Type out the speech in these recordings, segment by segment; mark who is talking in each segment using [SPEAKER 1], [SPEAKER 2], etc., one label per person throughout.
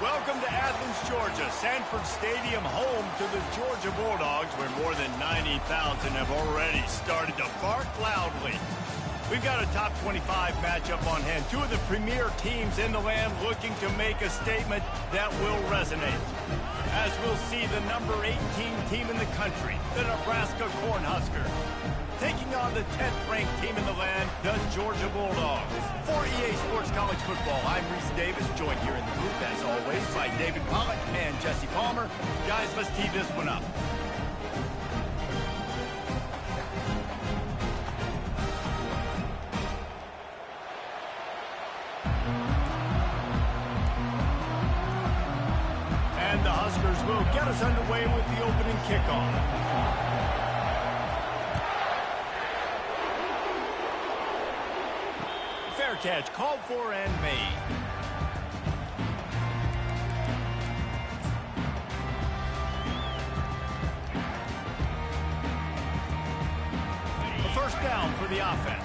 [SPEAKER 1] Welcome to Athens, Georgia, Sanford Stadium, home to the Georgia Bulldogs, where more than 90,000 have already started to bark loudly. We've got a top 25 matchup on hand. Two of the premier teams in the land looking to make a statement that will resonate. As we'll see the number 18 team in the country, the Nebraska Cornhuskers, taking on the 10th-ranked team in the land, the Georgia Bulldogs. For EA Sports College Football, I'm Reese Davis, joined here in the booth, as always, by David Pollack and Jesse Palmer. Guys, let's tee this one up. And the Huskers will get us underway with the opening kickoff. Fair catch, called for and made. A first down for the offense.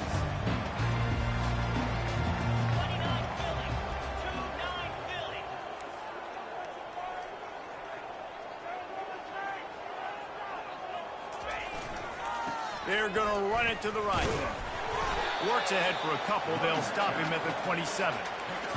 [SPEAKER 1] They're going to run it to the right. Works ahead for a couple. They'll stop him at the 27.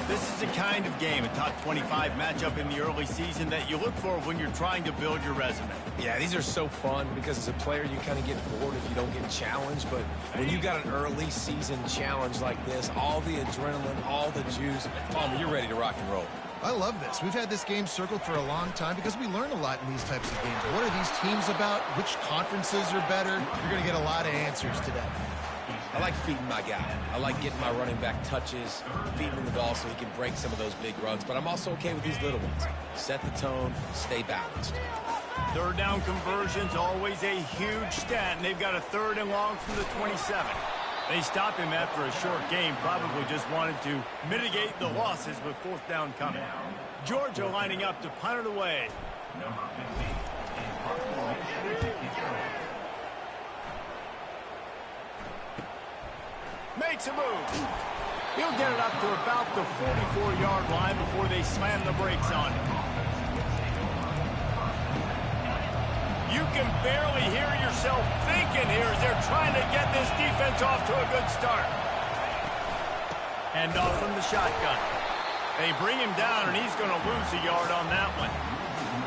[SPEAKER 1] This is the kind of game, a top 25 matchup in the early season, that you look for when you're trying to build your resume.
[SPEAKER 2] Yeah, these are so fun because as a player, you kind of get bored if you don't get challenged. But when you got an early season challenge like this, all the adrenaline, all the juice, Palmer, you're ready to rock and roll.
[SPEAKER 3] I love this. We've had this game circled for a long time because we learn a lot in these types of games. What are these teams about? Which conferences are better? You're going to get a lot of answers today.
[SPEAKER 2] I like feeding my guy. I like getting my running back touches, feeding him the ball so he can break some of those big runs. But I'm also okay with these little ones. Set the tone, stay balanced.
[SPEAKER 1] Third down conversions, always a huge stat, and they've got a third and long from the 27. They stop him after a short game, probably just wanted to mitigate the losses with fourth down coming. Georgia lining up to punt it away. Makes a move. He'll get it up to about the 44-yard line before they slam the brakes on him. You can barely hear yourself thinking here as they're trying to get this defense off to a good start. Hand off from the shotgun. They bring him down, and he's going to lose a yard on that one.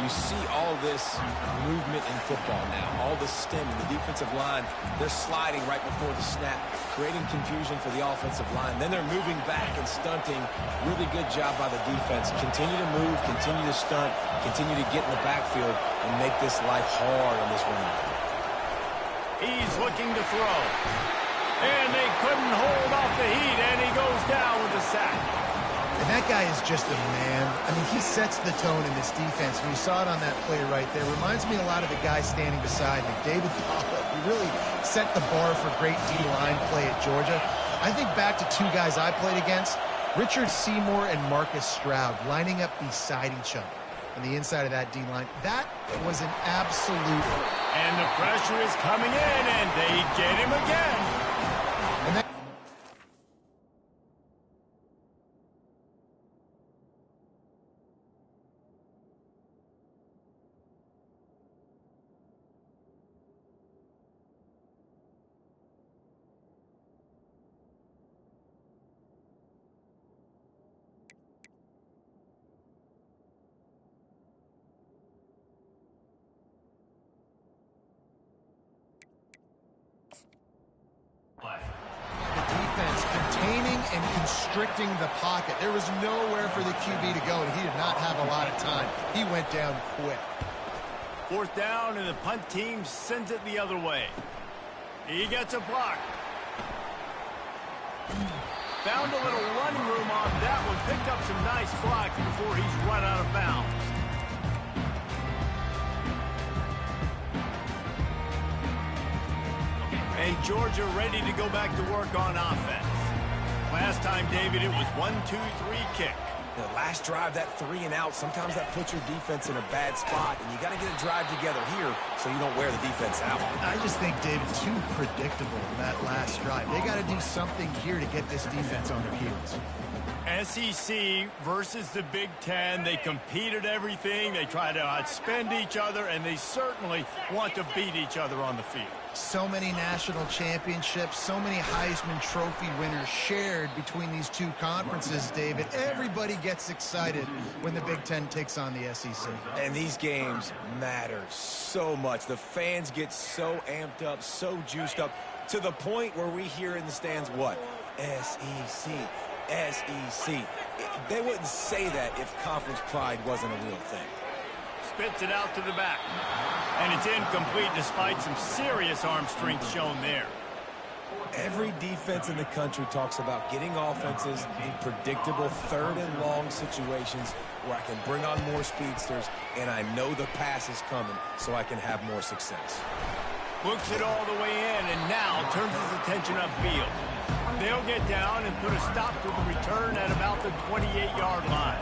[SPEAKER 2] You see all this movement in football now, all the stem in the defensive line. They're sliding right before the snap, creating confusion for the offensive line. Then they're moving back and stunting. Really good job by the defense. Continue to move, continue to stunt, continue to get in the backfield and make this life hard on this running back.
[SPEAKER 1] He's looking to throw. And they couldn't hold off the heat, and he goes down with a sack.
[SPEAKER 3] And that guy is just a man. I mean, he sets the tone in this defense. We saw it on that play right there. Reminds me a lot of the guy standing beside me, David Pollack. He really set the bar for great D-line play at Georgia. I think back to two guys I played against, Richard Seymour and Marcus Stroud, lining up beside each other on the inside of that D-line. That was an absolute...
[SPEAKER 1] And the pressure is coming in, and they get him again.
[SPEAKER 3] And that... The defense containing and constricting the pocket. There was nowhere for the QB to go, and he did not have a lot of time. He went down quick.
[SPEAKER 1] Fourth down, and the punt team sends it the other way. He gets a block. Found a little running room on that one. Picked up some nice blocks before he's run out of bounds. Hey, Georgia ready to go back to work on offense. Last time, David, it was 1-2-3 kick.
[SPEAKER 2] The last drive, that 3 and out, sometimes that puts your defense in a bad spot, and you got to get a drive together here so you don't wear the defense out.
[SPEAKER 3] I just think, David, too predictable that last drive. They got to do something here to get this defense on their heels.
[SPEAKER 1] SEC versus the Big Ten. They compete at everything. They try to outspend each other, and they certainly want to beat each other on the field.
[SPEAKER 3] So many national championships, so many Heisman Trophy winners shared between these two conferences, David. Everybody gets excited when the Big Ten takes on the SEC.
[SPEAKER 2] And these games matter so much. The fans get so amped up, so juiced up, to the point where we hear in the stands what? SEC. SEC. They wouldn't say that if conference pride wasn't a real thing.
[SPEAKER 1] Spits it out to the back. And it's incomplete despite some serious arm strength shown there.
[SPEAKER 2] Every defense in the country talks about getting offenses in predictable third and long situations where I can bring on more speedsters and I know the pass is coming so I can have more success.
[SPEAKER 1] Looks it all the way in and now turns his attention upfield. They'll get down and put a stop to the return at about the 28-yard line.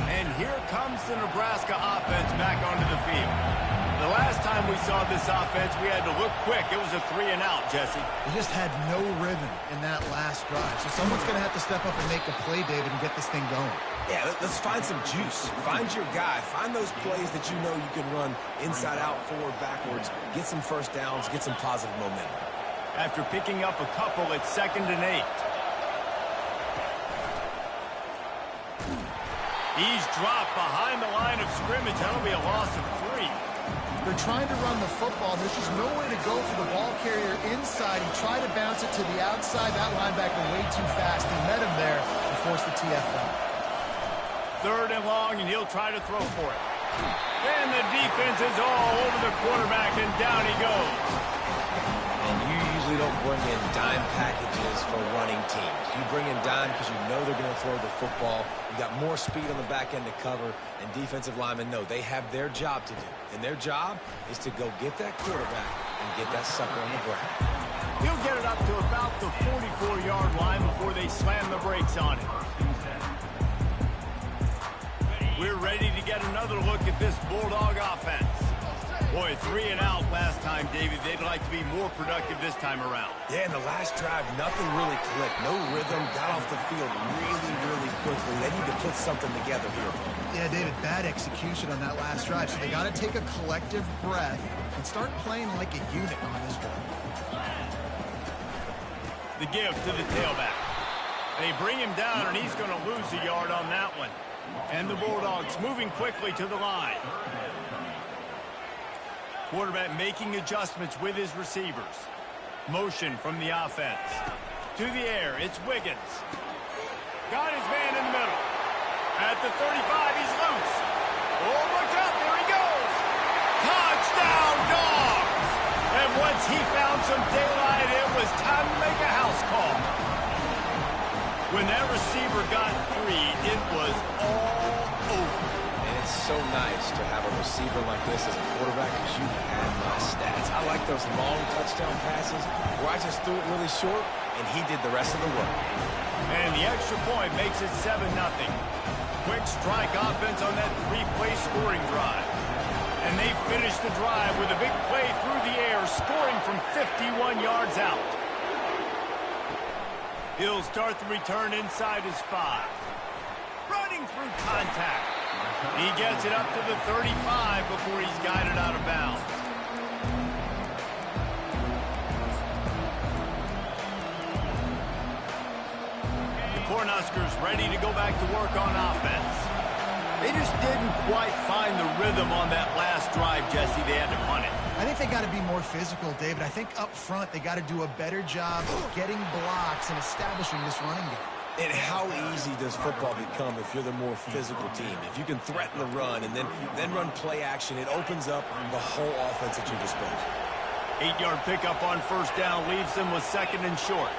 [SPEAKER 1] And here comes the Nebraska offense back onto the field. The last time we saw this offense, we had to look quick. It was a 3 and out, Jesse.
[SPEAKER 3] They just had no rhythm in that last drive. So someone's going to have to step up and make a play, David, and get this thing going.
[SPEAKER 2] Yeah, let's find some juice. Find your guy. Find those plays that you know you can run inside out, forward, backwards. Get some first downs. Get some positive momentum.
[SPEAKER 1] After picking up a couple, it's 2nd and 8. He's dropped behind the line of scrimmage. That'll be a loss of 3.
[SPEAKER 3] They're trying to run the football. There's just no way to go for the ball carrier inside. He tried to bounce it to the outside. That linebacker way too fast. He met him there and forced the TFL.
[SPEAKER 1] 3rd and long, and he'll try to throw for it. And the defense is all over the quarterback, and down he goes.
[SPEAKER 2] And you usually don't bring in dime packages for running teams. You bring in dime because you know they're going to throw the football. You got more speed on the back end to cover, and defensive linemen know they have their job to do. And their job is to go get that quarterback and get that sucker on the ground.
[SPEAKER 1] He'll get it up to about the 44-yard line before they slam the brakes on it. We're ready to get another look at this Bulldog offense. Boy, 3 and out last time, David. They'd like to be more productive this time around.
[SPEAKER 2] Yeah, in the last drive, nothing really clicked. No rhythm, got off the field really quickly. They need to put something together here.
[SPEAKER 3] Yeah, David, bad execution on that last drive. So they got to take a collective breath and start playing like a unit on this drive.
[SPEAKER 1] The give to the tailback. They bring him down, and he's going to lose a yard on that one. And the Bulldogs moving quickly to the line. Quarterback making adjustments with his receivers. Motion from the offense. To the air, it's Wiggins. Got his man in the middle. At the 35, he's loose. Oh, look out, there he goes. Touchdown, Dogs! And once he found some daylight, it was time to make a house call. When that receiver got 3, it was all over.
[SPEAKER 2] And it's so nice to have a receiver like this as a quarterback because you have my stats. I like those long touchdown passes where I just threw it really short and he did the rest of the work.
[SPEAKER 1] And the extra point makes it 7-0. Quick strike offense on that 3-play scoring drive. And they finish the drive with a big play through the air, scoring from 51 yards out. He'll start the return inside his 5. Running through contact. He gets it up to the 35 before he's guided out of bounds. The Cornhuskers ready to go back to work on offense. They just didn't quite find the rhythm on that last drive, Jesse. They had to punt it.
[SPEAKER 3] I think they got to be more physical, David. I think up front they got to do a better job of getting blocks and establishing this running game.
[SPEAKER 2] And how easy does football become if you're the more physical team? If you can threaten the run and then run play action, it opens up the whole offense at your disposal.
[SPEAKER 1] 8-yard pickup on first down leaves them with 2nd and short.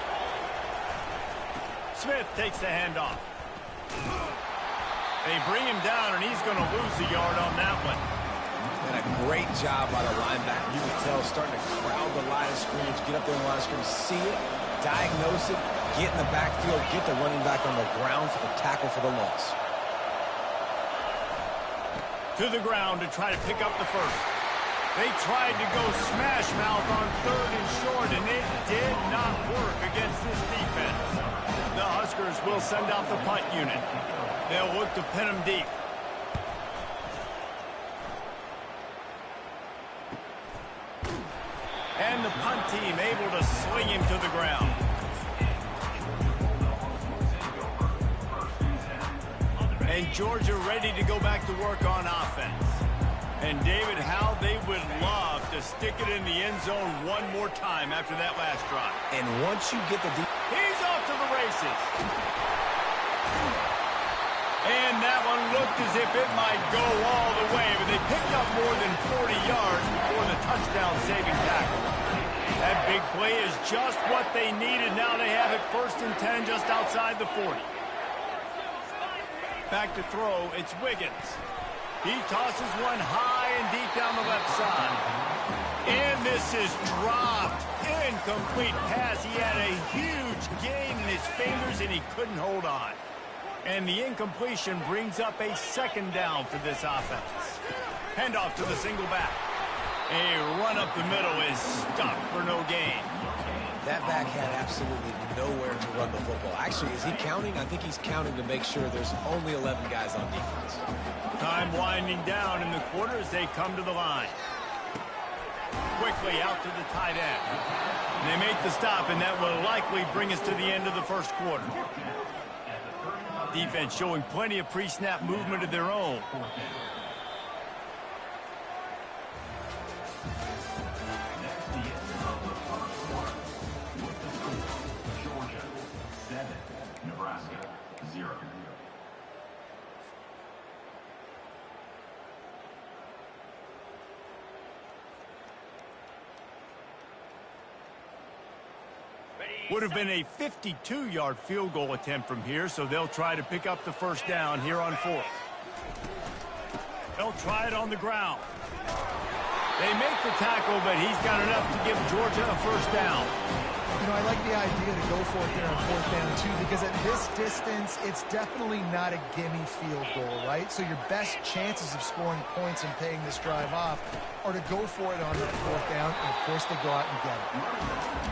[SPEAKER 1] Smith takes the handoff. They bring him down, and he's going to lose a yard on that one.
[SPEAKER 2] And a great job by the linebacker. You can tell starting to crowd the line of scrimmage, get up there in the line of scrimmage, see it, diagnose it, get in the backfield, get the running back on the ground for the tackle for the loss.
[SPEAKER 1] To the ground to try to pick up the first. They tried to go smash mouth on 3rd and short, and it did not work against this defense. The Huskers will send out the punt unit. They'll look to pin them deep. And the punt team able to swing him to the ground. And Georgia ready to go back to work on offense. And David, how they would love to stick it in the end zone one more time after that last drive.
[SPEAKER 2] And once you get the...
[SPEAKER 1] He's off to the races. And that one looked as if it might go all the way, but they picked up more than 40 yards before the touchdown-saving tackle. That big play is just what they needed. Now they have it 1st and 10 just outside the 40. Back to throw, it's Wiggins. He tosses one high and deep down the left side. And this is dropped. Incomplete pass. He had a huge gain in his fingers, and he couldn't hold on. And the incompletion brings up a 2nd down for this offense. Handoff to the single back. A run up the middle is stuck for no gain.
[SPEAKER 2] That back had absolutely nowhere to run the football. Actually, is he counting? I think he's counting to make sure there's only 11 guys on defense.
[SPEAKER 1] Time winding down in the quarter as they come to the line. Quickly out to the tight end. And they make the stop, and that will likely bring us to the end of the 1st quarter. Defense showing plenty of pre-snap movement of their own.
[SPEAKER 4] Georgia 7, Nebraska 0.
[SPEAKER 1] Would have been a 52-yard field goal attempt from here, so they'll try to pick up the 1st down here on 4th. They'll try it on the ground. They make the tackle, but he's got enough to give Georgia a 1st down.
[SPEAKER 3] You know, I like the idea to go for it there on 4th down, too, because at this distance, it's definitely not a gimme field goal, right? So your best chances of scoring points and paying this drive off are to go for it on that 4th down, and, of course, they go out and get it.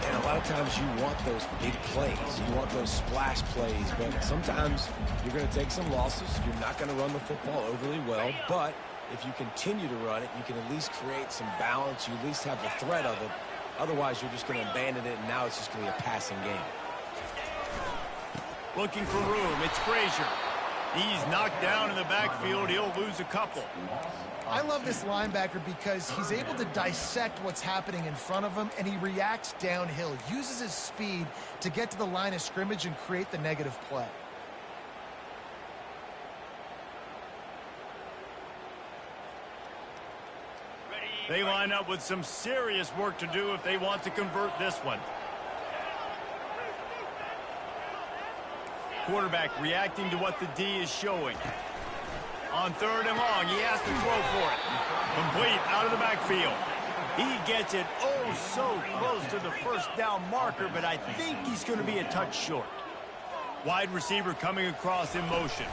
[SPEAKER 2] And a lot of times you want those big plays. You want those splash plays, but sometimes you're going to take some losses. You're not going to run the football overly well, but if you continue to run it, you can at least create some balance. You at least have the threat of it. Otherwise, you're just going to abandon it, and now it's just going to be a passing game.
[SPEAKER 1] Looking for room. It's Frazier. He's knocked down in the backfield. He'll lose a couple.
[SPEAKER 3] I love this linebacker because he's able to dissect what's happening in front of him, and he reacts downhill, uses his speed to get to the line of scrimmage and create the negative play.
[SPEAKER 1] They line up with some serious work to do if they want to convert this one. Quarterback reacting to what the D is showing. On 3rd and long, he has to throw for it. Complete out of the backfield. He gets it oh so close to the 1st down marker, but I think he's going to be a touch short. Wide receiver coming across in motion.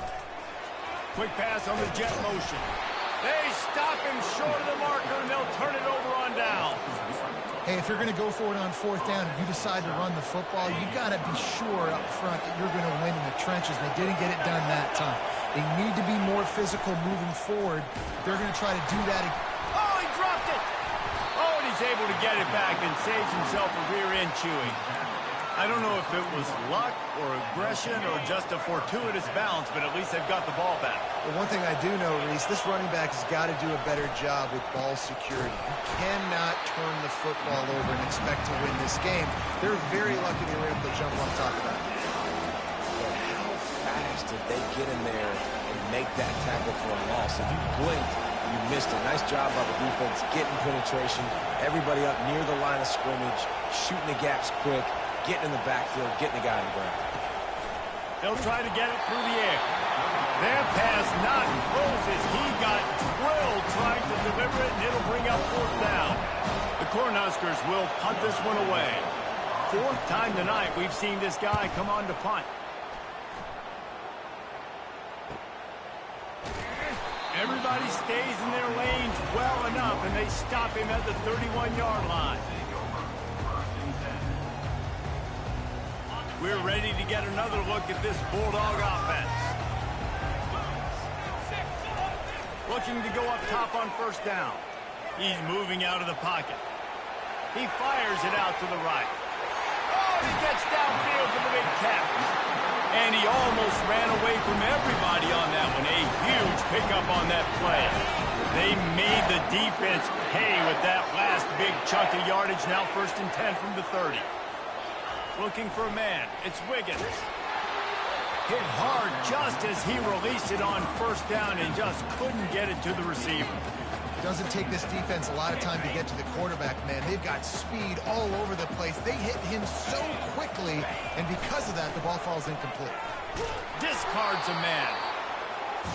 [SPEAKER 1] Quick pass on the jet motion. They stop him short of the marker, and they'll turn it over on down.
[SPEAKER 3] Hey, if you're going to go for it on 4th down and you decide to run the football, you've got to be sure up front that you're going to win in the trenches. They didn't get it done that time. They need to be more physical moving forward. They're going to try to do that again.
[SPEAKER 1] Oh, he dropped it. Oh, and he's able to get it back and saves himself a rear end chewing. I don't know if it was luck or aggression or just a fortuitous bounce, but at least they've got the ball back.
[SPEAKER 3] Well, one thing I do know, Reese, this running back has got to do a better job with ball security. You cannot turn the football over and expect to win this game. They're very lucky they were able to jump on top of that.
[SPEAKER 2] But how fast did they get in there and make that tackle for a loss? If you blinked, you missed it. Nice job by the defense, getting penetration, everybody up near the line of scrimmage, shooting the gaps quick, getting in the backfield, getting the guy on the ground.
[SPEAKER 1] They'll try to get it through the air. Their pass not close as he got drilled trying to deliver it, and it'll bring up 4th down. The Cornhuskers will punt this one away. 4th time tonight we've seen this guy come on to punt. Everybody stays in their lanes well enough, and they stop him at the 31-yard line. We're ready to get another look at this Bulldog offense. Looking to go up top on 1st down. He's moving out of the pocket. He fires it out to the right. Oh, he gets downfield for the big catch. And he almost ran away from everybody on that one. A huge pickup on that play. They made the defense pay with that last big chunk of yardage. Now 1st and 10 from the 30. Looking for a man. It's Wiggins. Hit hard just as he released it on 1st down and just couldn't get it to the receiver.
[SPEAKER 3] Doesn't take this defense a lot of time to get to the quarterback, man. They've got speed all over the place. They hit him so quickly, and because of that, the ball falls incomplete.
[SPEAKER 1] Discards a man.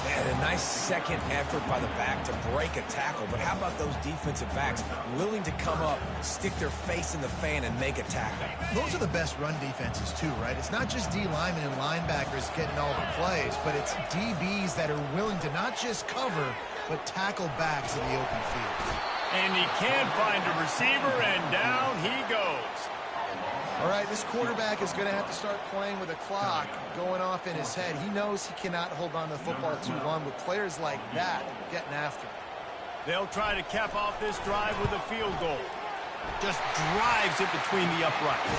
[SPEAKER 2] Man, a nice second effort by the back to break a tackle. But how about those defensive backs willing to come up, stick their face in the fan, and make a tackle?
[SPEAKER 3] Those are the best run defenses, too, right? It's not just D linemen and linebackers getting all the plays, but it's DBs that are willing to not just cover, but tackle backs in the open field.
[SPEAKER 1] And he can find a receiver, and down he goes.
[SPEAKER 3] All right, this quarterback is going to have to start playing with a clock going off in his head. He knows he cannot hold on to the football too long with players like that getting after him.
[SPEAKER 1] They'll try to cap off this drive with a field goal. Just drives it between the uprights.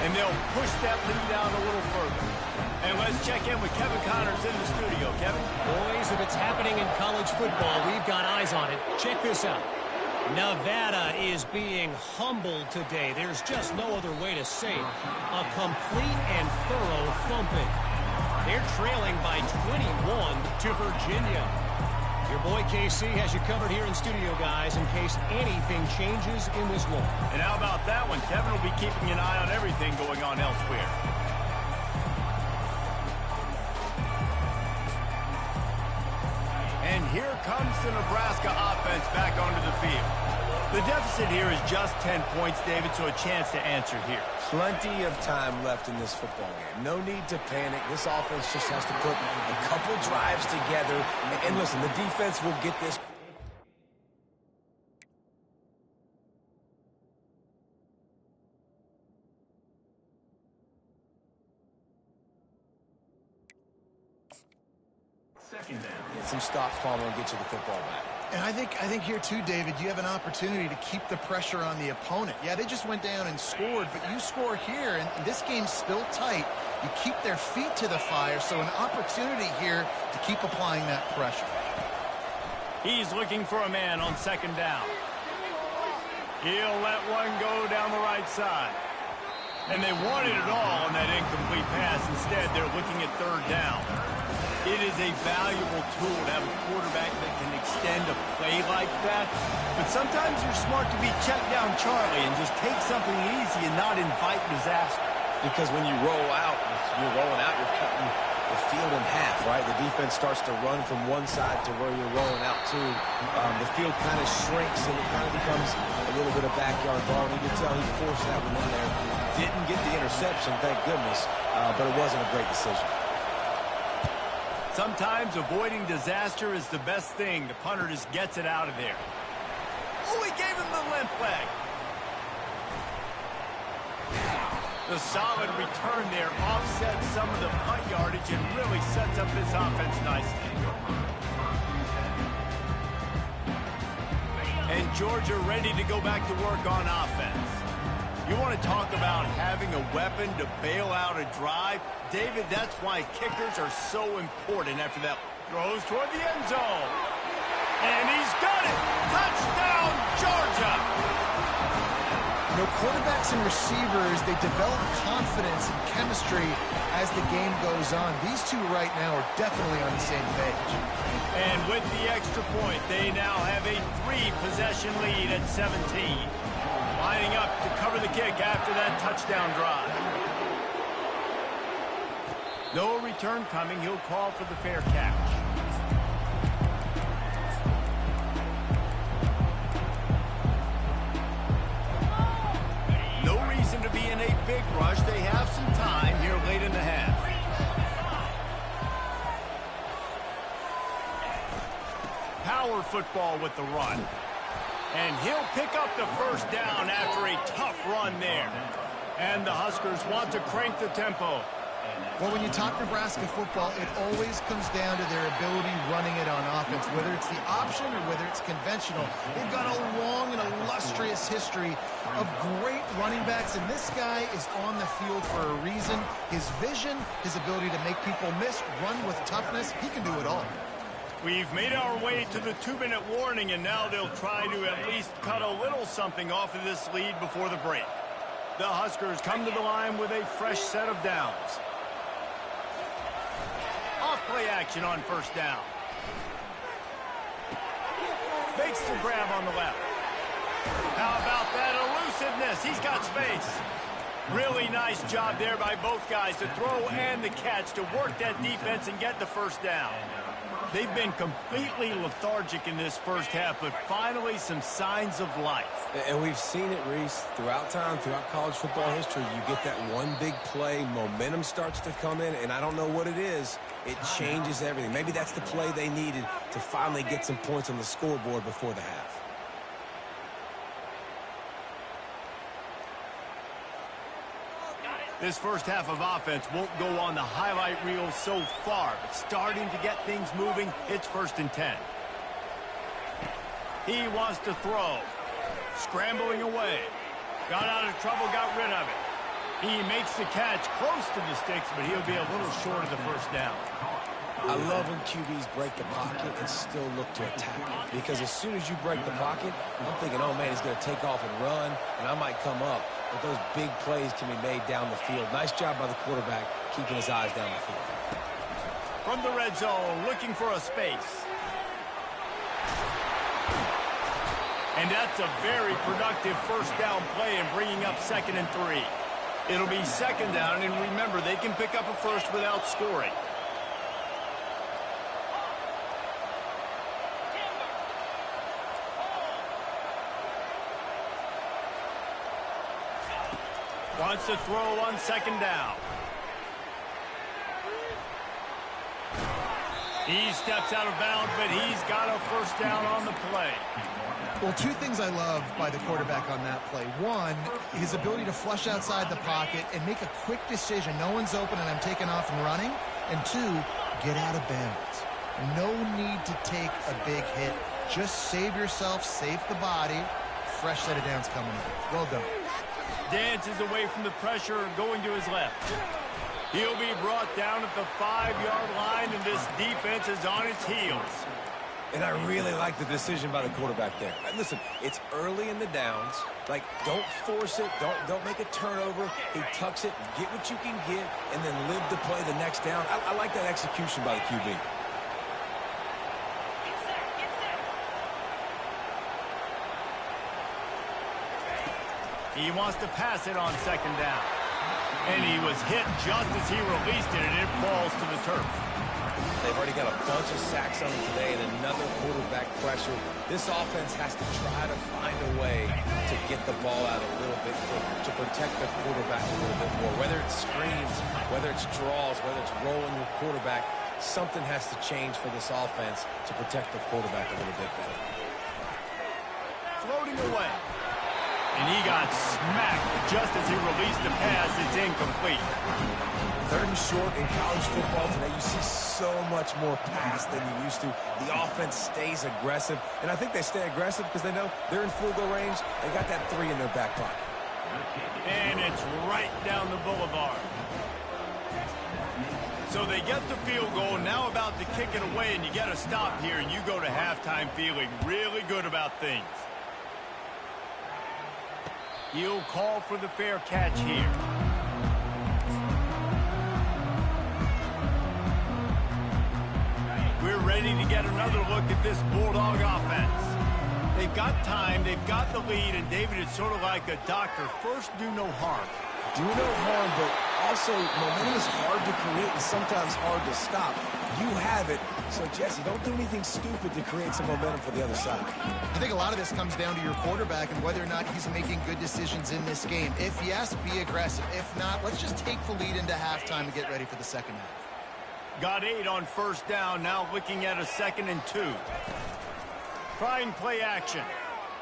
[SPEAKER 1] And they'll push that lead down a little further. And let's check in with Kevin Connors in the studio. Kevin?
[SPEAKER 5] Boys, if it's happening in college football, we've got eyes on it. Check this out. Nevada is being humbled today. There's just no other way to say it. A complete and thorough thumping. They're trailing by 21 to Virginia. Your boy KC has you covered here in studio, guys, in case anything changes in this one.
[SPEAKER 1] And how about that one? Kevin will be keeping an eye on everything going on elsewhere. And here comes the Nebraska offense back onto the field. The deficit here is just 10 points, David, so a chance to answer here.
[SPEAKER 2] Plenty of time left in this football game. No need to panic. This offense just has to put a couple drives together. And listen, the defense will get this.
[SPEAKER 4] Second down.
[SPEAKER 2] Get some stops, Palmer, and get you the football back.
[SPEAKER 3] And I think here too, David, you have an opportunity to keep the pressure on the opponent. Yeah, they just went down and scored, but you score here, and this game's still tight. You keep their feet to the fire, so an opportunity here to keep applying that pressure.
[SPEAKER 1] He's looking for a man on 2nd down. He'll let one go down the right side. And they wanted it all on that incomplete pass. Instead, they're looking at 3rd down. It is a valuable tool to have a quarterback that can extend a play like that. But sometimes you're smart to be check down Charlie and just take something easy and not invite disaster.
[SPEAKER 2] Because when you roll out, you're rolling out, you're cutting the field in half, right? The defense starts to run from one side to where you're rolling out to. The field kind of shrinks and it kind of becomes a little bit of backyard ball. And you can tell he forced that one in there. Didn't get the interception, thank goodness, but it wasn't a great decision.
[SPEAKER 1] Sometimes avoiding disaster is the best thing. The punter just gets it out of there. Oh, he gave him the limp leg. The solid return there offsets some of the punt yardage and really sets up this offense nicely. And Georgia ready to go back to work on offense. You want to talk about having a weapon to bail out a drive? David, that's why kickers are so important after that. Throws toward the end zone. And he's got it! Touchdown, Georgia!
[SPEAKER 3] You know, quarterbacks and receivers, they develop confidence and chemistry as the game goes on. These two right now are definitely on the same page.
[SPEAKER 1] And with the extra point, they now have a 3-possession lead at 17. Lining up to cover the kick after that touchdown drive. No return coming. He'll call for the fair catch. No reason to be in a big rush. They have some time here late in the half. Power football with the run. And he'll pick up the first down after a tough run there. And the Huskers want to crank the tempo.
[SPEAKER 3] Well, when you talk Nebraska football, it always comes down to their ability running it on offense, whether it's the option or whether it's conventional. They've got a long and illustrious history of great running backs, and this guy is on the field for a reason. His vision, his ability to make people miss, run with toughness, he can do it all.
[SPEAKER 1] We've made our way to the 2-minute warning, and now they'll try to at least cut a little something off of this lead before the break. The Huskers come to the line with a fresh set of downs. Off-play action on first down. Makes the grab on the left. How about that elusiveness? He's got space. Really nice job there by both guys to throw and the catch to work that defense and get the first down. They've been completely lethargic in this first half, but finally some signs of life.
[SPEAKER 2] And we've seen it, Reese, throughout time, throughout college football history. You get that one big play, momentum starts to come in, and I don't know what it is. It changes everything. Maybe that's the play they needed to finally get some points on the scoreboard before the half.
[SPEAKER 1] This first half of offense won't go on the highlight reel so far, but starting to get things moving. It's 1st and 10. He wants to throw. Scrambling away. Got out of trouble, got rid of it. He makes the catch close to the sticks, but he'll be a little short of the first down.
[SPEAKER 2] I love when QBs break the pocket and still look to attack. Because as soon as you break the pocket, I'm thinking, oh, man, he's going to take off and run, and I might come up. But those big plays can be made down the field. Nice job by the quarterback keeping his eyes down the field.
[SPEAKER 1] From the red zone, looking for a space. And that's a very productive first down play and bringing up 2nd and 3. It'll be 2nd down, and remember, they can pick up a first without scoring. Wants to throw on 2nd down. He steps out of bounds, but he's got a first down on the play.
[SPEAKER 3] Well, two things I love by the quarterback on that play. One, his ability to flush outside the pocket and make a quick decision. No one's open and I'm taking off and running. And two, get out of bounds. No need to take a big hit. Just save yourself, save the body. Fresh set of downs coming in. Well done.
[SPEAKER 1] Dances away from the pressure and going to his left. He'll be brought down at the 5-yard line, and this defense is on its heels.
[SPEAKER 2] And I really like the decision by the quarterback there. Listen, it's early in the downs. Like, don't force it. Don't make a turnover. He tucks it, get what you can get, and then live to play the next down. I like that execution by the QB.
[SPEAKER 1] He wants to pass it on 2nd down. And he was hit just as he released it, and it falls to the turf.
[SPEAKER 2] They've already got a bunch of sacks on him today and another quarterback pressure. This offense has to try to find a way to get the ball out a little bit quicker, to protect the quarterback a little bit more. Whether it's screens, whether it's draws, whether it's rolling your quarterback, something has to change for this offense to protect the quarterback a little bit better.
[SPEAKER 1] Floating away. And he got smacked just as he released the pass. It's incomplete.
[SPEAKER 2] 3rd and short in college football today. You see so much more pass than you used to. The offense stays aggressive. And I think they stay aggressive because they know they're in field goal range. They got that 3 in their back pocket.
[SPEAKER 1] And it's right down the boulevard. So they get the field goal, now about to kick it away, and you get a stop here, and you go to halftime feeling really good about things. He'll call for the fair catch here. We're ready to get another look at this Bulldog offense. They've got time, they've got the lead, and David, it's sort of like a doctor. First, do no harm.
[SPEAKER 2] Do no harm, but also momentum is hard to create and sometimes hard to stop. You have it. So, Jesse, don't do anything stupid to create some momentum for the other side.
[SPEAKER 3] I think a lot of this comes down to your quarterback and whether or not he's making good decisions in this game. If yes, be aggressive. If not, let's just take the lead into halftime and get ready for the second half.
[SPEAKER 1] Got 8 on first down, now looking at a 2nd and 2. Trying play action.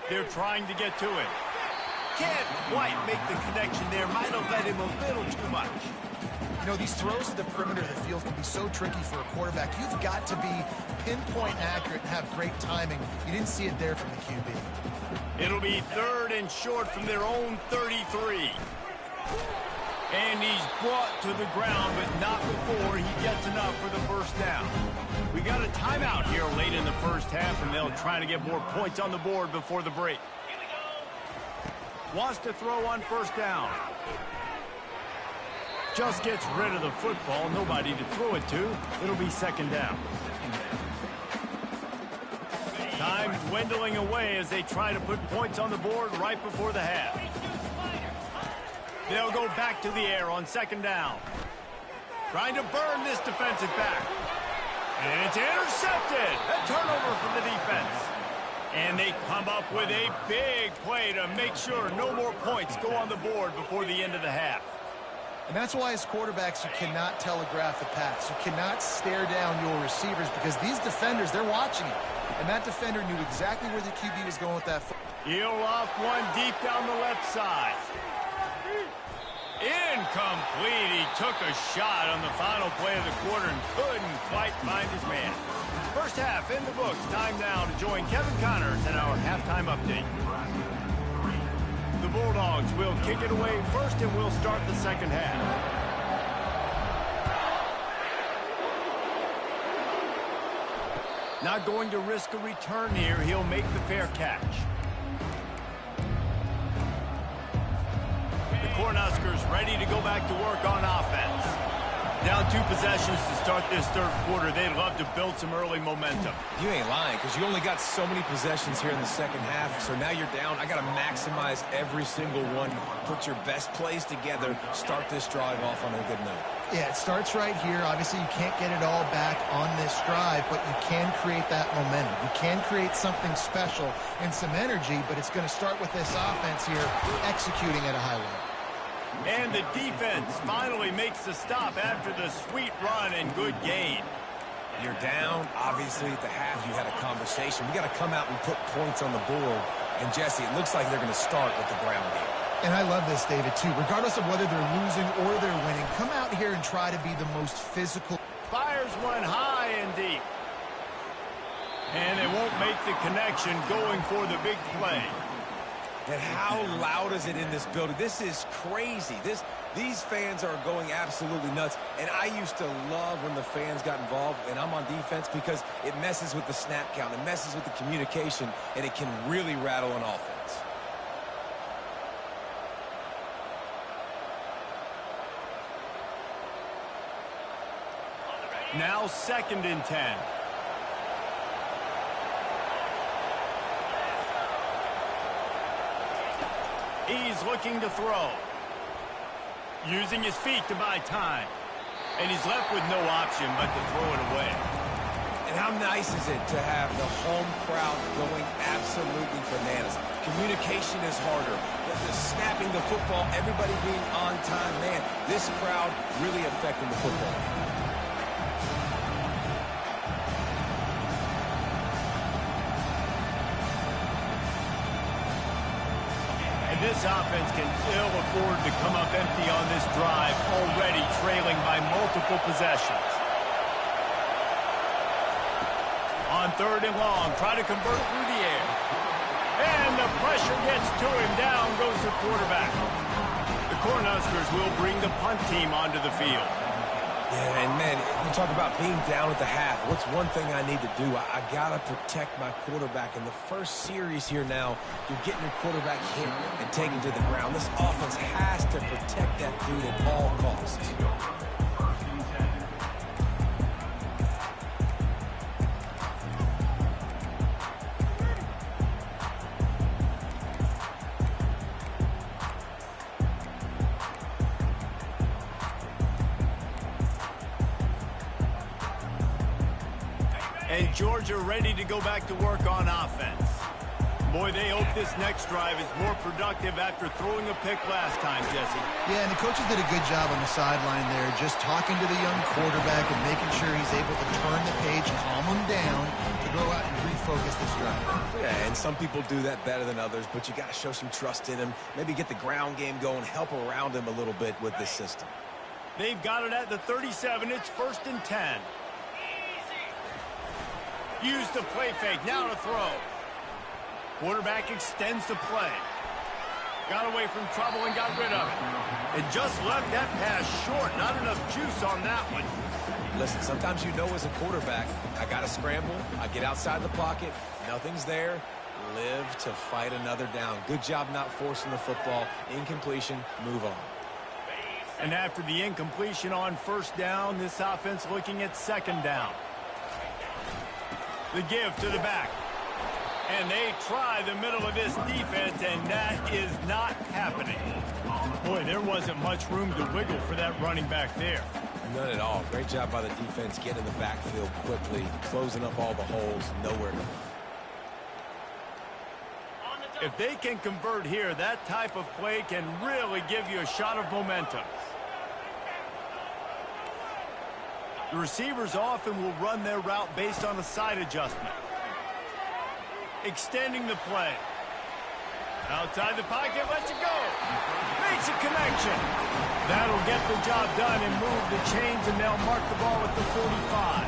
[SPEAKER 1] They're trying to get to it. Can't quite make the connection there. Might have led him a little too much.
[SPEAKER 3] You know, these throws at the perimeter of the field can be so tricky for a quarterback. You've got to be pinpoint accurate and have great timing. You didn't see it there from the QB.
[SPEAKER 1] It'll be 3rd and short from their own 33. And he's brought to the ground, but not before he gets enough for the first down. We got a timeout here late in the first half, and they'll try to get more points on the board before the break. Wants to throw on first down. Just gets rid of the football. Nobody to throw it to. It'll be 2nd down. Time dwindling away as they try to put points on the board right before the half. They'll go back to the air on 2nd down. Trying to burn this defensive back. And it's intercepted. A turnover for the defense. And they come up with a big play to make sure no more points go on the board before the end of the half.
[SPEAKER 3] And that's why as quarterbacks you cannot telegraph the pass. You cannot stare down your receivers because these defenders, they're watching it. And that defender knew exactly where the QB was going with that foot.
[SPEAKER 1] He'll off one deep down the left side. Incomplete. He took a shot on the final play of the quarter and couldn't quite find his man. First half in the books. Time now to join Kevin Connors in our halftime update. The Bulldogs will kick it away first, and we'll start the second half. Not going to risk a return here. He'll make the fair catch. The Cornhuskers ready to go back to work on offense. Down 2 possessions to start this third quarter. They'd love to build some early momentum.
[SPEAKER 2] You ain't lying, because you only got so many possessions here in the second half, so now you're down. I got to maximize every single one. Put your best plays together. Start this drive off on a good note.
[SPEAKER 3] Yeah, it starts right here. Obviously, you can't get it all back on this drive, but you can create that momentum. You can create something special and some energy, but it's going to start with this offense here executing at a high level.
[SPEAKER 1] And the defense finally makes the stop after the sweet run and good gain.
[SPEAKER 2] You're down. Obviously, at the half, you had a conversation. We got to come out and put points on the board. And, Jesse, it looks like they're going to start with the ground game.
[SPEAKER 3] And I love this, David, too. Regardless of whether they're losing or they're winning, come out here and try to be the most physical.
[SPEAKER 1] Fires one high and deep. And they won't make the connection going for the big play.
[SPEAKER 2] And how loud is it in this building? This is crazy. These fans are going absolutely nuts. And I used to love when the fans got involved, and I'm on defense, because it messes with the snap count. It messes with the communication, and it can really rattle an offense.
[SPEAKER 1] Now 2nd and 10. He's looking to throw. Using his feet to buy time. And he's left with no option but to throw it away.
[SPEAKER 2] And how nice is it to have the home crowd going absolutely bananas? Communication is harder. The snapping the football, everybody being on time. Man, this crowd really affecting the football.
[SPEAKER 1] This offense can ill afford to come up empty on this drive, already trailing by multiple possessions. On 3rd and long, try to convert through the air. And the pressure gets to him. Down goes the quarterback. The Cornhuskers will bring the punt team onto the field.
[SPEAKER 2] Yeah, and man, you talk about being down at the half. What's one thing I need to do? I got to protect my quarterback. In the first series here now, you're getting your quarterback hit and taken to the ground. This offense has to protect that dude at all costs.
[SPEAKER 1] And Georgia ready to go back to work on offense. Boy, they hope this next drive is more productive after throwing a pick last time, Jesse.
[SPEAKER 3] Yeah, and the coaches did a good job on the sideline there, just talking to the young quarterback and making sure he's able to turn the page, calm him down, to go out and refocus this drive.
[SPEAKER 2] Yeah, and some people do that better than others, but you got to show some trust in him. Maybe get the ground game going, help around him a little bit with this system.
[SPEAKER 1] They've got it at the 37. It's 1st and 10. Use the play fake. Now to throw. Quarterback extends the play. Got away from trouble and got rid of it. And just left that pass short. Not enough juice on that one.
[SPEAKER 2] Listen, sometimes you know as a quarterback, I got to scramble. I get outside the pocket. Nothing's there. Live to fight another down. Good job not forcing the football. Incompletion. Move on.
[SPEAKER 1] And after the incompletion on 1st down, this offense looking at 2nd down. The give to the back. And they try the middle of this defense, and that is not happening. Boy, there wasn't much room to wiggle for that running back there.
[SPEAKER 2] None at all. Great job by the defense getting in the backfield quickly, closing up all the holes, nowhere to run.
[SPEAKER 1] If they can convert here, that type of play can really give you a shot of momentum. The receivers often will run their route based on a side adjustment. Extending the play. Outside the pocket, lets it go. Makes a connection. That'll get the job done and move the chains, and they'll mark the ball at the 45.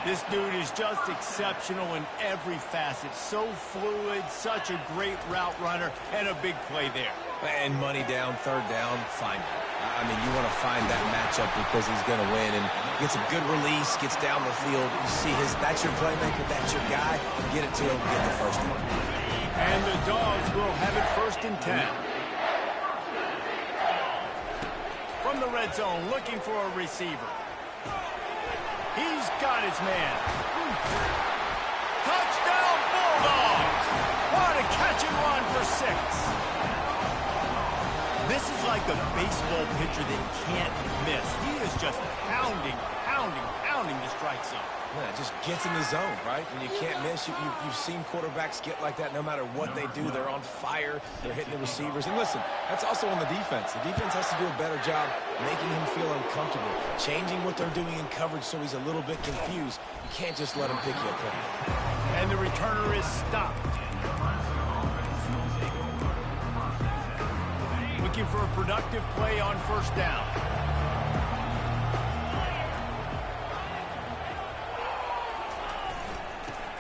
[SPEAKER 1] This dude is just exceptional in every facet. So fluid, such a great route runner, and a big play there.
[SPEAKER 2] And money down, 3rd down, find him. I mean, you want to find that matchup because he's going to win, and gets a good release, gets down the field. You see that's your playmaker, that's your guy. Get it to him, get the first one.
[SPEAKER 1] And the Dogs will have it 1st and 10. From the red zone, looking for a receiver. He's got his man. Touchdown, Bulldogs! What a catch and run for 6. This is like a baseball pitcher that can't miss. He is just pounding the strike zone.
[SPEAKER 2] Yeah, just gets in the zone, right? When you can't miss, you've seen quarterbacks get like that no matter what they do. They're on fire. They're hitting the receivers. And listen, that's also on the defense. The defense has to do a better job making him feel uncomfortable, changing what they're doing in coverage so he's a little bit confused. You can't just let him pick you apart.
[SPEAKER 1] And the returner is stopped. Looking for a productive play on 1st down.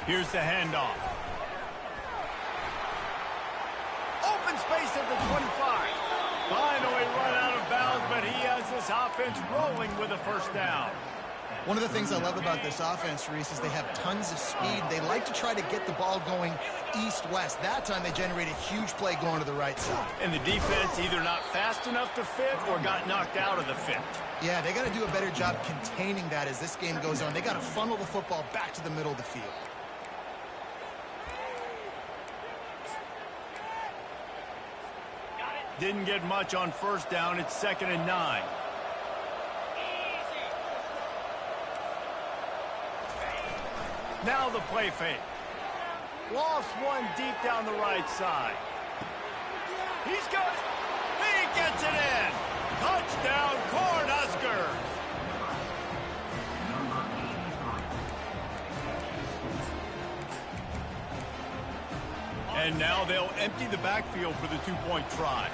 [SPEAKER 1] Here's the handoff. Open space at the 25. Finally run out of bounds, but he has this offense rolling with a 1st down.
[SPEAKER 3] One of the things I love about this offense, Reese, is they have tons of speed. They like to try to get the ball going east-west. That time they generate a huge play going to the right side.
[SPEAKER 1] And the defense either not fast enough to fit or got knocked out of the fit.
[SPEAKER 3] Yeah, they got to do a better job containing that as this game goes on. They got to funnel the football back to the middle of the field.
[SPEAKER 1] Didn't get much on 1st down. It's 2nd and 9. Now the play fake. Lost one deep down the right side. He's got it. He gets it in. Touchdown, Cornhuskers. And now they'll empty the backfield for the 2-point try.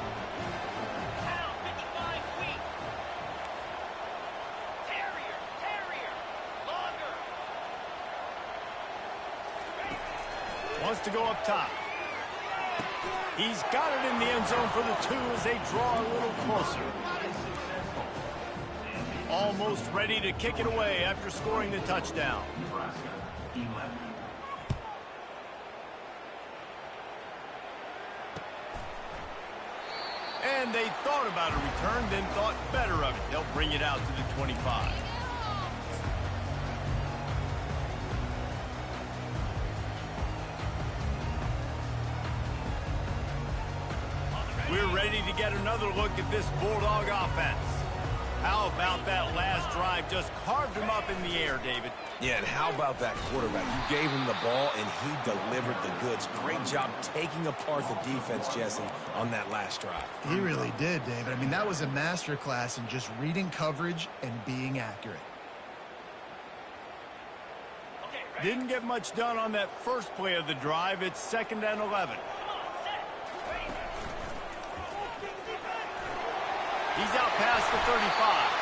[SPEAKER 1] Wants to go up top. He's got it in the end zone for the 2 as they draw a little closer. Almost ready to kick it away after scoring the touchdown.
[SPEAKER 4] Nebraska 11.
[SPEAKER 1] And they thought about a return, then thought better of it. They'll bring it out to the 25. We're ready to get another look at this Bulldog offense. How about that last drive? Just carved him up in the air, David.
[SPEAKER 2] Yeah, and how about that quarterback? You gave him the ball, and he delivered the goods. Great job taking apart the defense, Jesse, on that last drive.
[SPEAKER 3] He really did, David. I mean, that was a masterclass in just reading coverage and being accurate.
[SPEAKER 1] Didn't get much done on that first play of the drive. It's 2nd and 11. He's out past the 35.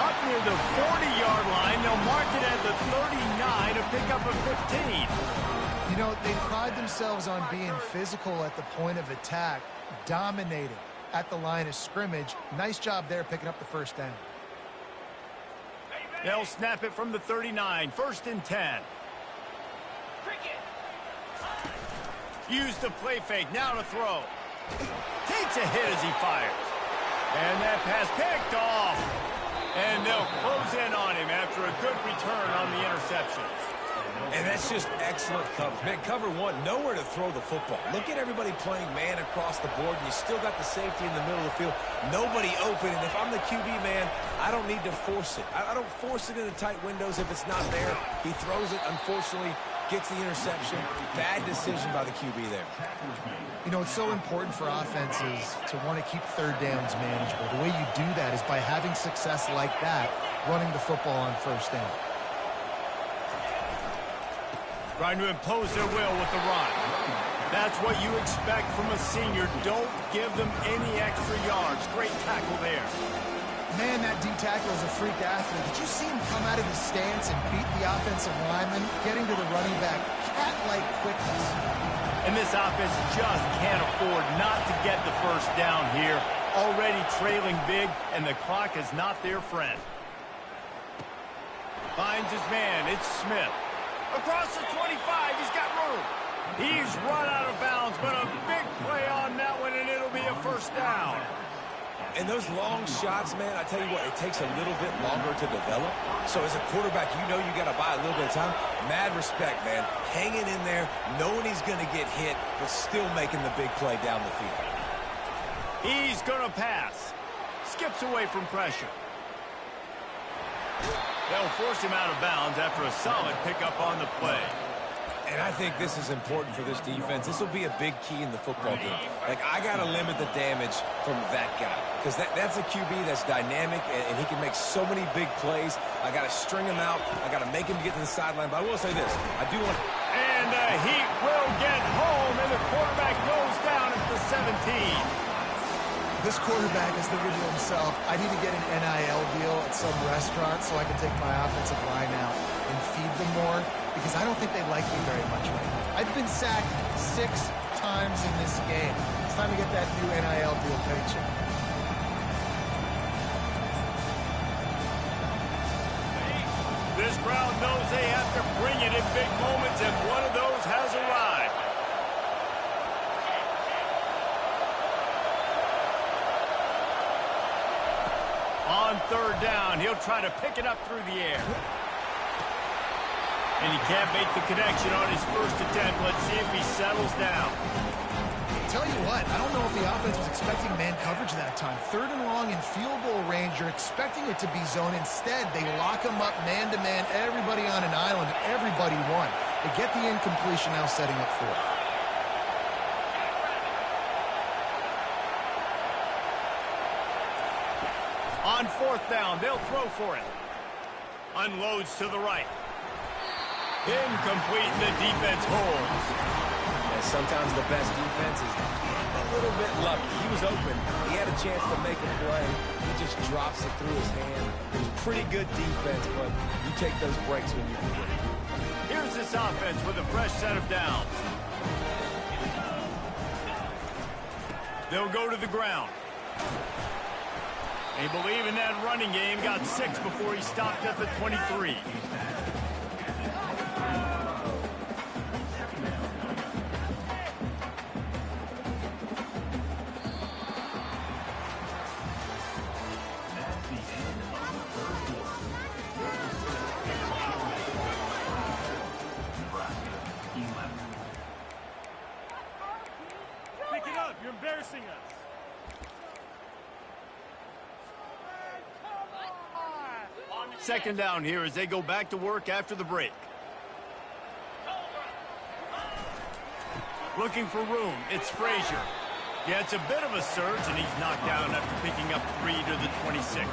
[SPEAKER 1] Up near the 40-yard line. They'll mark it at the 39 to pick up a 15.
[SPEAKER 3] You know, they pride themselves on being physical at the point of attack, dominating at the line of scrimmage. Nice job there picking up the first down.
[SPEAKER 1] They'll snap it from the 39. 1st and 10. Use the play fake. Now to throw. Takes a hit as he fires. And that pass picked off. And they'll close in on him after a good return on the interception.
[SPEAKER 2] And that's just excellent coverage. Man, cover one, nowhere to throw the football. Look at everybody playing man across the board, and you still got the safety in the middle of the field. Nobody open, and if I'm the QB, man, I don't need to force it. I don't force it in the tight windows if it's not there. He throws it, unfortunately, gets the interception. Bad decision by the QB there.
[SPEAKER 3] You know, it's so important for offenses to want to keep third downs manageable. The way you do that is by having success like that, running the football on first down.
[SPEAKER 1] Trying to impose their will with the run. That's what you expect from a senior. Don't give them any extra yards. Great tackle there.
[SPEAKER 3] Man, that D tackle is a freak athlete. Did you see him come out of his stance and beat the offensive lineman, getting to the running back, cat-like quickness?
[SPEAKER 1] And this offense just can't afford not to get the first down here. Already trailing big, and the clock is not their friend. Finds his man. It's Smith. Across the 25. He's got room. He's run out of bounds, but a big play on that one, and it'll be a first down.
[SPEAKER 2] And those long shots, man, I tell you what, it takes a little bit longer to develop. So as a quarterback, you know you got to buy a little bit of time. Mad respect, man. Hanging in there, knowing he's going to get hit, but still making the big play down the field.
[SPEAKER 1] He's going to pass. Skips away from pressure. They'll force him out of bounds after a solid pickup on the play.
[SPEAKER 2] And I think this is important for this defense. This will be a big key in the football game. Like, I got to limit the damage from that guy. Because that's a QB that's dynamic, and he can make so many big plays. I got to string him out. I got to make him get to the sideline. But I will say this. I do want to...
[SPEAKER 1] And the Heat will get home, and the quarterback goes down at the 17.
[SPEAKER 3] This quarterback is the video himself. I need to get an NIL deal at some restaurant so I can take my offensive line out and feed them more, because I don't think they like me very much right now. I've been sacked 6 times in this game. It's time to get that new NIL deal paycheck.
[SPEAKER 1] This crowd knows they have to bring it in big moments, and one of those has arrived. On 3rd down, he'll try to pick it up through the air. And he can't make the connection on his first attempt. Let's see if he settles down.
[SPEAKER 3] Tell you what, I don't know if the offense was expecting man coverage that time. 3rd and long in field goal range, you're expecting it to be zone. Instead, they lock him up man-to-man, everybody on an island, everybody won. They get the incompletion, now setting up 4th.
[SPEAKER 1] On 4th down, they'll throw for it. Unloads to the right. Incomplete, and the defense holds.
[SPEAKER 2] And sometimes the best defense is a little bit lucky. He was open. He had a chance to make a play. He just drops it through his hand. It was pretty good defense, but you take those breaks when you can win.
[SPEAKER 1] Here's this offense with a fresh set of downs. They'll go to the ground. They believe in that running game. Got 6 before he stopped at the 23.
[SPEAKER 6] Pick it up. You're embarrassing us.
[SPEAKER 1] second down here as they go back to work after the break. Looking for room. It's Frazier. Yeah, it's a bit of a surge, and he's knocked down after picking up 3 to the 26.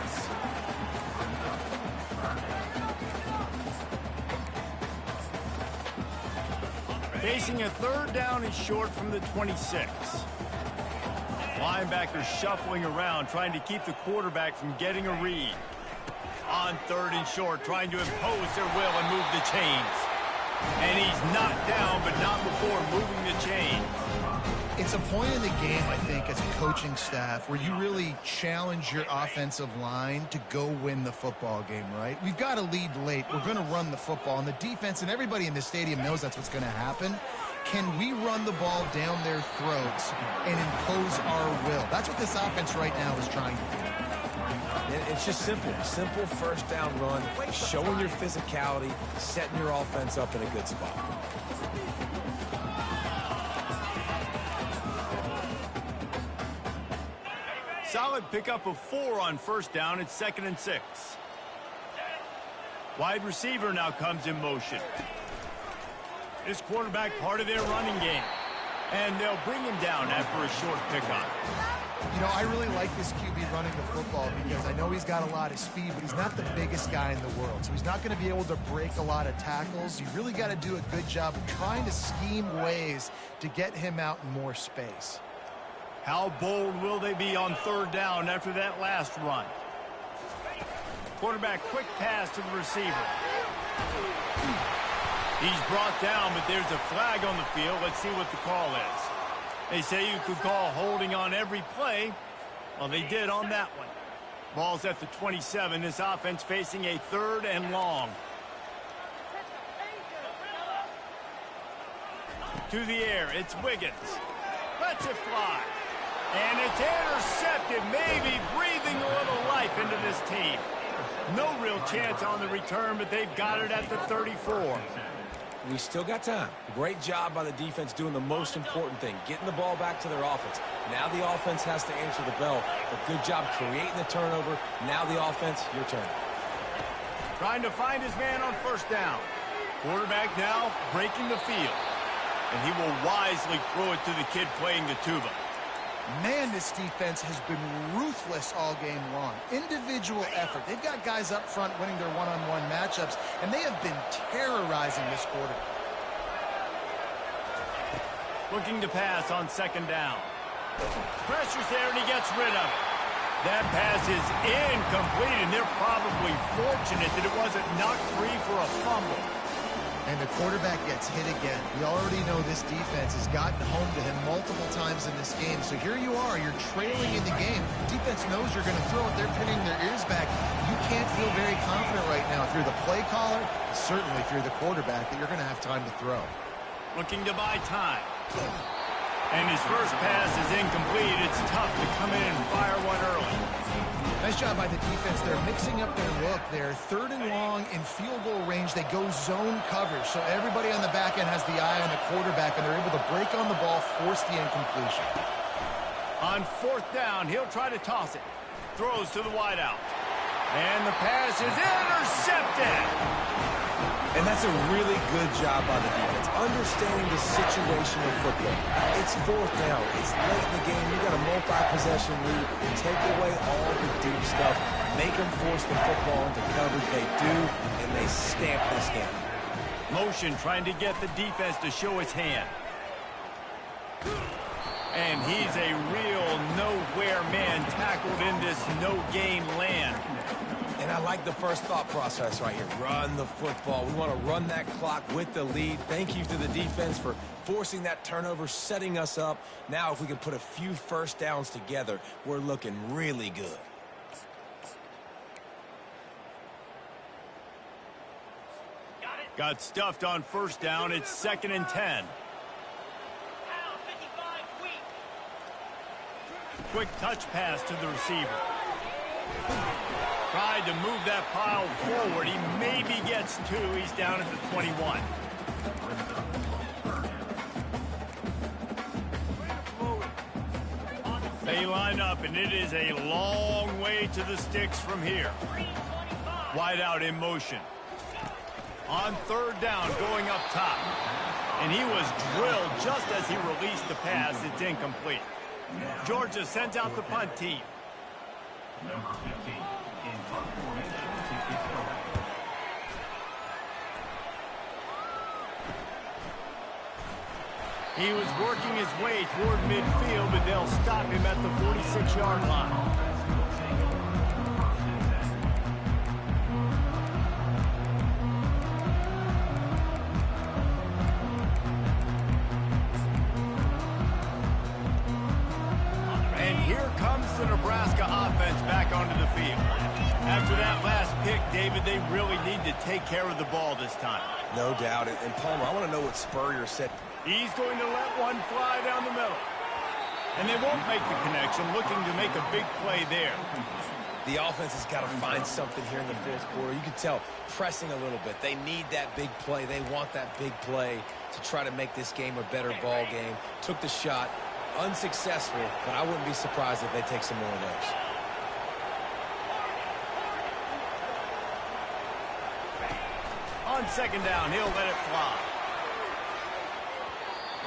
[SPEAKER 1] Facing a third down and short from the 26. Linebackers shuffling around, trying to keep the quarterback from getting a read. On third and short, trying to impose their will and move the chains. And he's knocked down, but not before moving the chains.
[SPEAKER 3] It's a point in the game, I think, as a coaching staff, where you really challenge your offensive line to go win the football game, right? We've got to lead late. We're going to run the football. And the defense and everybody in the stadium knows that's what's going to happen. Can we run the ball down their throats and impose our will? That's what this offense right now is trying to do.
[SPEAKER 2] It's just simple. Simple first down run, showing your physicality, setting your offense up in a good spot.
[SPEAKER 1] Solid pickup of 4 on first down. It's 2nd and 6. Wide receiver now comes in motion. This quarterback part of their running game. And they'll bring him down after a short pickup.
[SPEAKER 3] You know, I really like this QB running the football because I know he's got a lot of speed, but he's not the biggest guy in the world. So he's not going to be able to break a lot of tackles. You really got to do a good job of trying to scheme ways to get him out in more space.
[SPEAKER 1] How bold will they be on third down after that last run? Quarterback quick pass to the receiver. He's brought down, but there's a flag on the field. Let's see what the call is. They say you could call holding on every play. Well, they did on that one. Ball's at the 27. This offense facing a 3rd and long. To the air, it's Wiggins. Lets it fly. And it's intercepted, maybe breathing a little life into this team. No real chance on the return, but they've got it at the 34.
[SPEAKER 2] We still got time. Great job by the defense doing the most important thing, getting the ball back to their offense. Now the offense has to answer the bell. But good job creating the turnover. Now the offense, your turn.
[SPEAKER 1] Trying to find his man on first down. Quarterback now breaking the field. And he will wisely throw it to the kid playing the tuba.
[SPEAKER 3] Man, this defense has been ruthless all game long. Individual effort. They've got guys up front winning their one-on-one matchups, and they have been terrorizing this quarter.
[SPEAKER 1] Looking to pass on second down. Pressure's there, and he gets rid of it. That pass is incomplete, and they're probably fortunate that it wasn't knocked free for a fumble.
[SPEAKER 3] And the quarterback gets hit again. We already know this defense has gotten home to him multiple times in this game. So here you are, you're trailing in the game. Defense knows you're going to throw it. They're pinning their ears back. You can't feel very confident right now if you're the play caller, certainly if you're the quarterback, that you're going to have time to throw.
[SPEAKER 1] Looking to buy time. And his first pass is incomplete. It's tough to come in and fire one early.
[SPEAKER 3] Nice job by the defense. They're mixing up their look. They're 3rd and long in field goal range. They go zone coverage. So everybody on the back end has the eye on the quarterback, and they're able to break on the ball, force the incompletion.
[SPEAKER 1] On 4th down, he'll try to toss it. Throws to the wideout. And the pass is intercepted.
[SPEAKER 2] And that's a really good job by the defense, understanding the situation of football. It's 4th down. It's late in the game. You got a multi-possession lead. Take away all the deep stuff. Make them force the football into coverage. They do, and they stamp this game.
[SPEAKER 1] Motion trying to get the defense to show his hand. And he's a real nowhere man tackled in this no-gain land.
[SPEAKER 2] And I like the first thought process right here. Run the football. We want to run that clock with the lead. Thank you to the defense for forcing that turnover, setting us up. Now, if we can put a few first downs together, we're looking really good.
[SPEAKER 1] Got stuffed on first down. It's 2nd and 10. Quick touch pass to the receiver. Tried to move that pile forward. He maybe gets 2. He's down at the 21. They line up, and it is a long way to the sticks from here. Wide out in motion. On third down, going up top. And he was drilled just as he released the pass. It's incomplete. Georgia sends out the punt team.
[SPEAKER 4] Number 15 in punt formation to kick off.
[SPEAKER 1] He was working his way toward midfield, but they'll stop him at the 46-yard line. And here comes the Nebraska offense back onto the field. After that last pick, David, they really need to take care of the ball this time.
[SPEAKER 2] No doubt. And Palmer, I want to know what Spurrier said.
[SPEAKER 1] He's going to let one fly down the middle. And they won't make the connection, looking to make a big play there.
[SPEAKER 2] The offense has got to find something here in the fourth quarter. You can tell pressing a little bit. They need that big play. They want that big play to try to make this game a better ball game. Took the shot. Unsuccessful, but I wouldn't be surprised if they take some more of those.
[SPEAKER 1] On second down, he'll let it fly.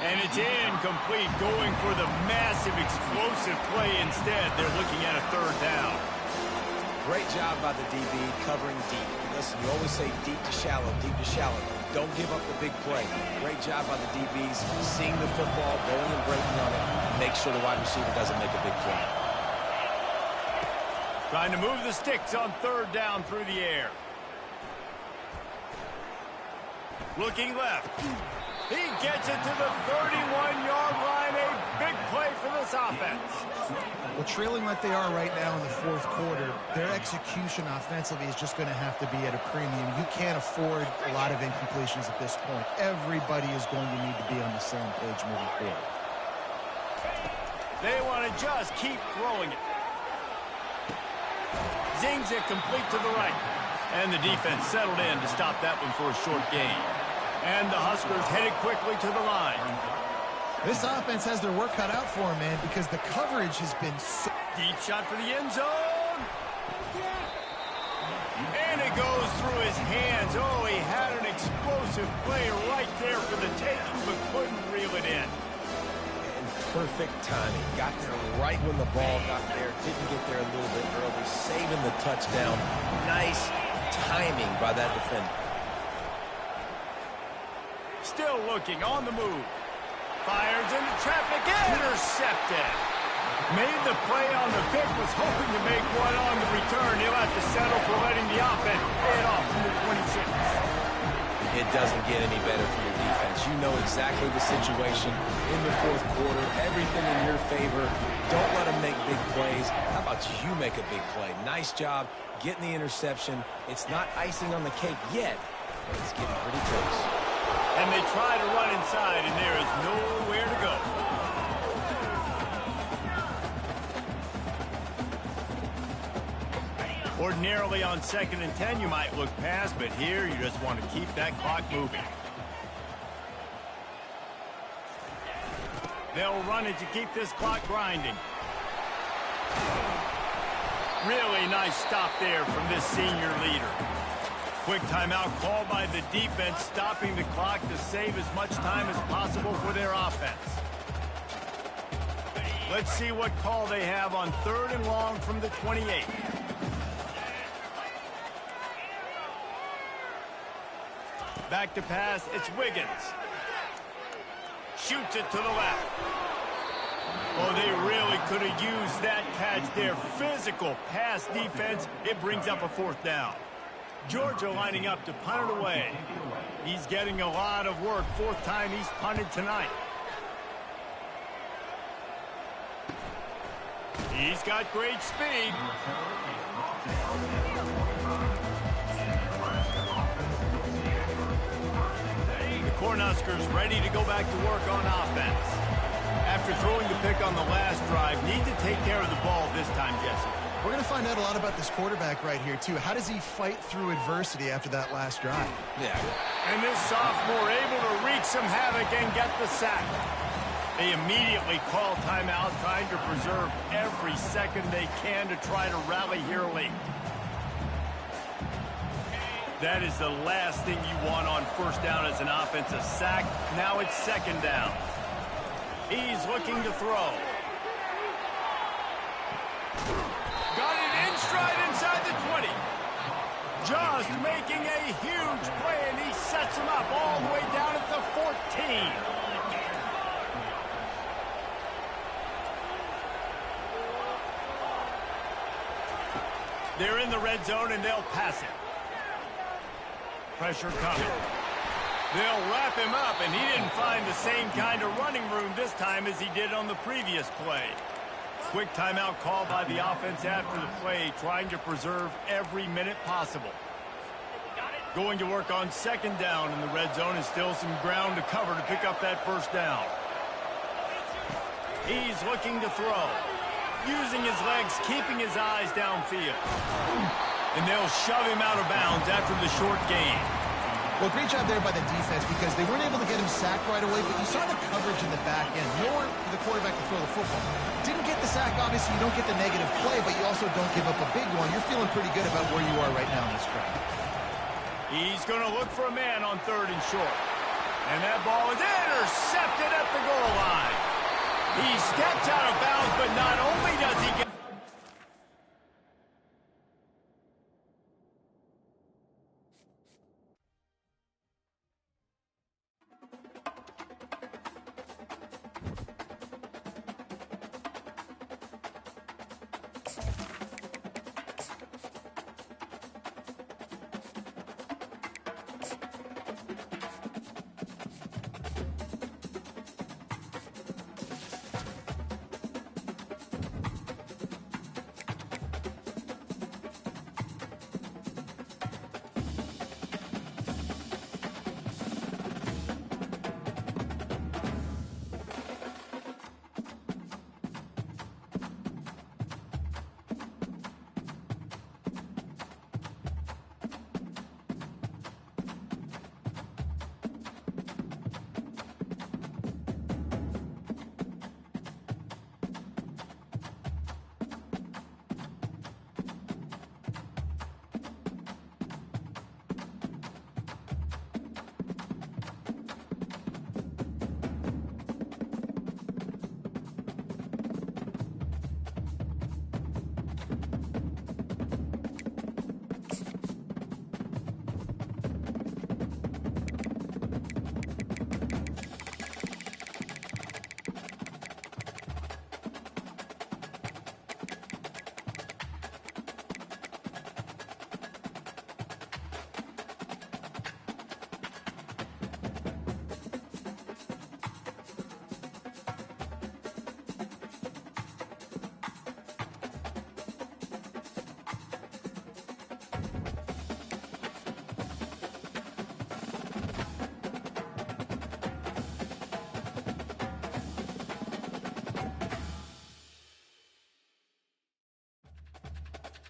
[SPEAKER 1] And it's incomplete, going for the massive explosive play instead. They're looking at a third down.
[SPEAKER 2] Great job by the DB covering deep. Listen, you always say deep to shallow, deep to shallow. Don't give up the big play. Great job by the DBs, seeing the football, going and breaking on it. Make sure the wide receiver doesn't make a big play.
[SPEAKER 1] Trying to move the sticks on third down through the air. Looking left. He gets it to the 31-yard line. A big play for this offense.
[SPEAKER 3] Well, trailing like they are right now in the fourth quarter, their execution offensively is just going to have to be at a premium. You can't afford a lot of incompletions at this point. Everybody is going to need to be on the same page moving forward.
[SPEAKER 1] They want to just keep throwing it. Zings it complete to the right. And the defense settled in to stop that one for a short gain. And the Huskers headed quickly to the line.
[SPEAKER 3] This offense has their work cut out for them, man, because the coverage has been so...
[SPEAKER 1] Deep shot for the end zone. And it goes through his hands. Oh, he had an explosive play right there for the taking, but couldn't reel it in.
[SPEAKER 2] And perfect timing. Got there right when the ball got there. Didn't get there a little bit early. Saving the touchdown. Nice timing by that defender.
[SPEAKER 1] Still looking on the move. Fires into traffic. Intercepted. Made the play on the pick. Was hoping to make one on the return. He'll have to settle for letting the offense pay it off from the 26.
[SPEAKER 2] It doesn't get any better for your defense. You know exactly the situation in the fourth quarter. Everything in your favor. Don't let them make big plays. How about you make a big play? Nice job getting the interception. It's not icing on the cake yet, but it's getting pretty close.
[SPEAKER 1] And they try to run inside, and there is nowhere to go. Ordinarily on 2nd and 10, you might look past, but here you just want to keep that clock moving. They'll run it to keep this clock grinding. Really nice stop there from this senior leader. Quick timeout called by the defense, stopping the clock to save as much time as possible for their offense. Let's see what call they have on 3rd and long from the 28. Back to pass, it's Wiggins. Shoots it to the left. Oh, they really could have used that catch there. Physical pass defense. It brings up a 4th down. Georgia lining up to punt it away. He's getting a lot of work. 4th time he's punted tonight. He's got great speed. The Cornhuskers ready to go back to work on offense. After throwing the pick on the last drive, need to take care of the ball this time, Jesse.
[SPEAKER 3] We're going to find out a lot about this quarterback right here, too. How does he fight through adversity after that last drive?
[SPEAKER 2] Yeah.
[SPEAKER 1] And this sophomore able to wreak some havoc and get the sack. They immediately call timeout, trying to preserve every second they can to try to rally here late. That is the last thing you want on first down as an offensive sack. Now it's second down. He's looking to throw. Got it in stride inside the 20. Just making a huge play, and he sets him up all the way down at the 14. They're in the red zone, and they'll pass it. Pressure coming. They'll wrap him up, and he didn't find the same kind of running room this time as he did on the previous play. Quick timeout call by the offense after the play, trying to preserve every minute possible. Going to work on second down in the red zone, and still some ground to cover to pick up that first down. He's looking to throw. Using his legs, keeping his eyes downfield. And they'll shove him out of bounds after the short gain.
[SPEAKER 3] Well, great job there by the defense because they weren't able to get him sacked right away, but you saw the coverage in the back end. Nowhere for the quarterback to throw the football. Didn't get the sack, obviously. You don't get the negative play, but you also don't give up a big one. You're feeling pretty good about where you are right now in this drive.
[SPEAKER 1] He's going to look for a man on third and short. And that ball is intercepted at the goal line. He steps out of bounds, but not only does he get